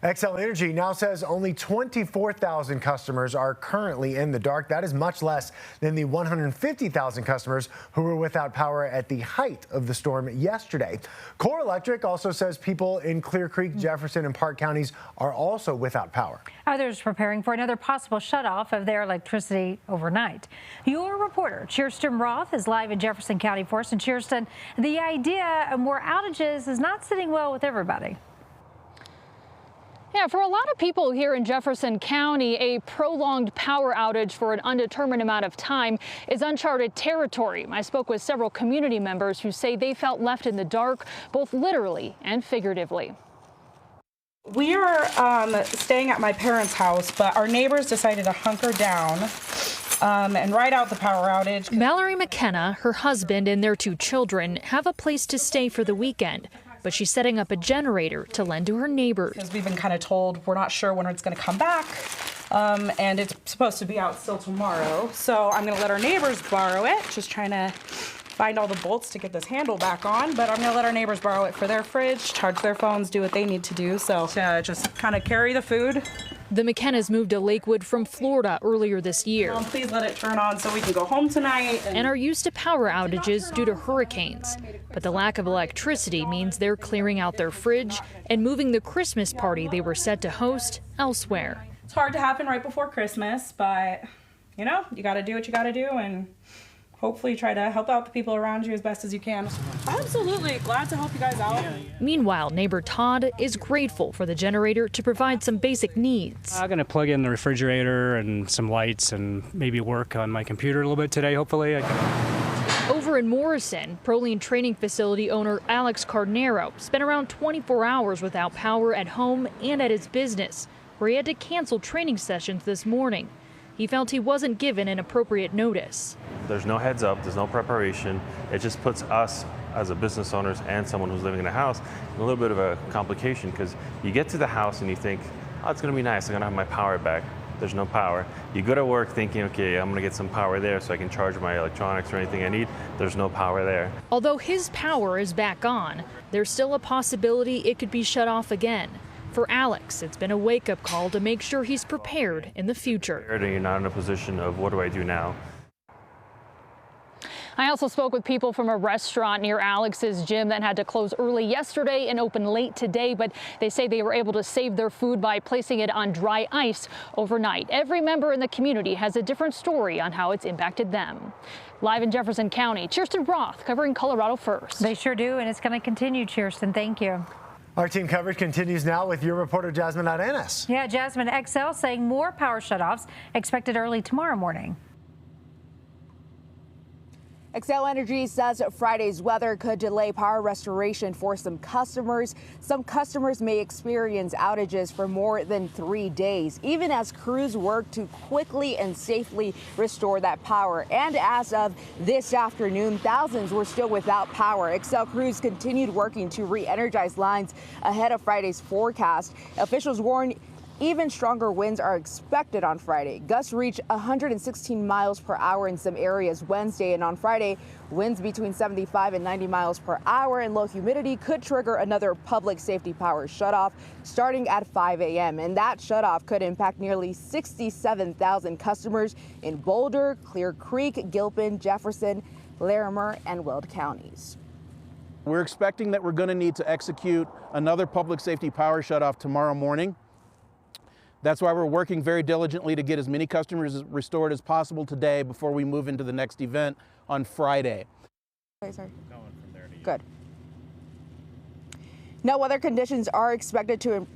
Xcel Energy now says only 24,000 customers are currently in the dark. That is much less than the 150,000 customers who were without power at the height of the storm yesterday. Core Electric also says people in Clear Creek, Jefferson, and Park counties are also without power. Others preparing for another possible shutoff of their electricity overnight. Your reporter, Kirsten Roth, is live in Jefferson County for us. And Kirsten, the idea of more outages is not sitting well with everybody. Yeah, for a lot of people here in Jefferson County, a prolonged power outage for an undetermined amount of time is uncharted territory. I spoke with several community members who say they felt left in the dark, both literally and figuratively. We are staying at my parents' house, but our neighbors decided to hunker down and ride out the power outage. Mallory McKenna, her husband, and their 2 children have a place to stay for the weekend, but she's setting up a generator to lend to her neighbors. Because we've been kind of told we're not sure when it's going to come back, and it's supposed to be out still tomorrow. So I'm going to let our neighbors borrow it, just trying to find all the bolts to get this handle back on, but I'm going to let our neighbors borrow it for their fridge, charge their phones, do what they need to do, so just kind of carry the food. The McKennas moved to Lakewood from Florida earlier this year. Please let it turn on so we can go home tonight. And are used to power outages due to hurricanes. But the lack of electricity means they're clearing out their fridge and moving the Christmas party they were set to host elsewhere. It's hard to happen right before Christmas, but you know, you got to do what you got to do and hopefully try to help out the people around you as best as you can. Absolutely, glad to help you guys out. Meanwhile, neighbor Todd is grateful for the generator to provide some basic needs. I'm going to plug in the refrigerator and some lights and maybe work on my computer a little bit today, hopefully. Over in Morrison, Proline training facility owner Alex Cardnero spent around 24 hours without power at home and at his business, where he had to cancel training sessions this morning. He felt he wasn't given an appropriate notice. There's no heads up, there's no preparation. It just puts us as a business owners and someone who's living in a house in a little bit of a complication, because you get to the house and you think, oh, it's gonna be nice, I'm gonna have my power back. There's no power. You go to work thinking, okay, I'm gonna get some power there so I can charge my electronics or anything I need. There's no power there. Although his power is back on, there's still a possibility it could be shut off again. For Alex, it's been a wake-up call to make sure he's prepared in the future. You're not in a position of what do I do now? I also spoke with people from a restaurant near Alex's gym that had to close early yesterday and open late today, but they say they were able to save their food by placing it on dry ice overnight. Every member in the community has a different story on how it's impacted them. Live in Jefferson County, Kirsten Roth covering Colorado First. They sure do, and it's going to continue, Kirsten. Thank you. Our team coverage continues now with your reporter, Jasmine Arenas. Yeah, Jasmine, Xcel saying more power shutoffs expected early tomorrow morning. Xcel Energy says Friday's weather could delay power restoration for some customers. Some customers may experience outages for more than 3 days, even as crews work to quickly and safely restore that power. And as of this afternoon, thousands were still without power. Xcel crews continued working to re-energize lines ahead of Friday's forecast. Officials warn even stronger winds are expected on Friday. Gusts reach 116 miles per hour in some areas Wednesday, and on Friday, winds between 75 and 90 miles per hour and low humidity could trigger another public safety power shutoff starting at 5 a.m. And that shutoff could impact nearly 67,000 customers in Boulder, Clear Creek, Gilpin, Jefferson, Larimer, and Weld counties. We're expecting that we're going to need to execute another public safety power shutoff tomorrow morning. That's why we're working very diligently to get as many customers restored as possible today before we move into the next event on Friday. Good. Now weather conditions are expected to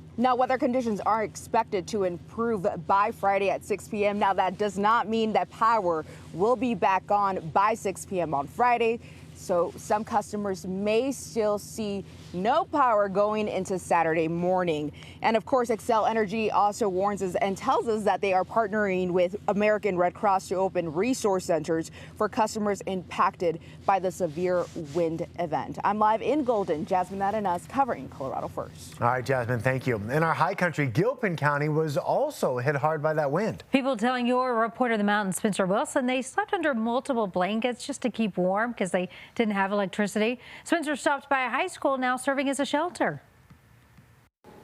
improve by Friday at 6 p.m. Now that does not mean that power will be back on by 6 p.m. on Friday. So some customers may still see no power going into Saturday morning. And of course, Xcel Energy also warns us and tells us that they are partnering with American Red Cross to open resource centers for customers impacted by the severe wind event. I'm live in Golden, Jasmine Arenas covering Colorado First. All right, Jasmine, thank you. In our high country, Gilpin County was also hit hard by that wind. People telling your reporter in the mountains, Spencer Wilson, they slept under multiple blankets just to keep warm because they didn't have electricity. Spencer stopped by a high school now serving as a shelter.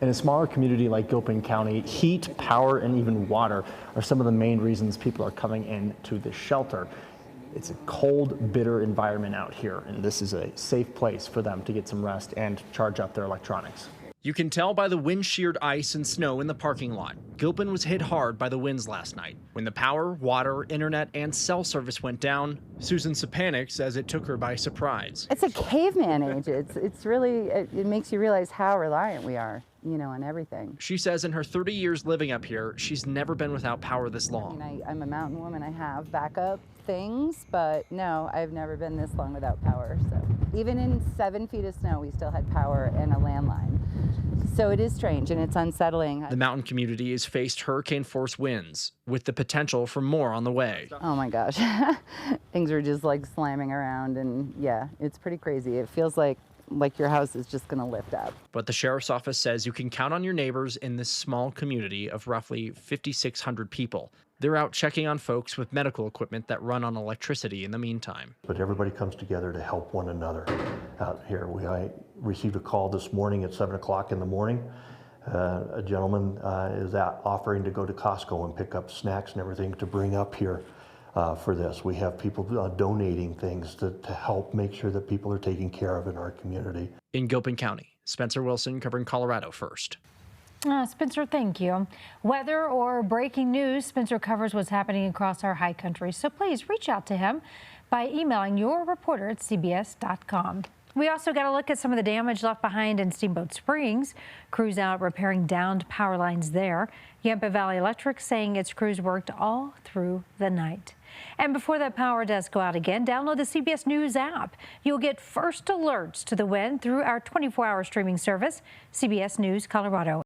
In a smaller community like Gilpin County, heat, power, and even water are some of the main reasons people are coming into the shelter. It's a cold, bitter environment out here, and this is a safe place for them to get some rest and charge up their electronics. You can tell by the wind-sheared ice and snow in the parking lot. Gilpin was hit hard by the winds last night. When the power, water, internet, and cell service went down, Susan Sapanik says it took her by surprise. It's a caveman age. It's really, it makes you realize how reliant we are, on everything. She says in her 30 years living up here, she's never been without power this long. I'm a mountain woman. I have backup things, but no, I've never been this long without power. So even in 7 feet of snow, we still had power and a landline. So it is strange and it's unsettling. The mountain community has faced hurricane-force winds, with the potential for more on the way. Oh my gosh, things are just like slamming around, and yeah, it's pretty crazy. It feels like your house is just gonna lift up. But the sheriff's office says you can count on your neighbors in this small community of roughly 5,600 people. They're out checking on folks with medical equipment that run on electricity in the meantime. But everybody comes together to help one another out here. I received a call this morning at 7 o'clock in the morning. A gentleman is out offering to go to Costco and pick up snacks and everything to bring up here for this. We have people donating things to help make sure that people are taken care of in our community. In Gilpin County, Spencer Wilson covering Colorado First. Spencer, thank you. Weather or breaking news, Spencer covers what's happening across our high country. So please reach out to him by emailing your reporter at cbs.com. We also got a look at some of the damage left behind in Steamboat Springs. Crews out repairing downed power lines there. Yampa Valley Electric saying its crews worked all through the night. And before that power does go out again, download the CBS News app. You'll get first alerts to the wind through our 24-hour streaming service, CBS News Colorado.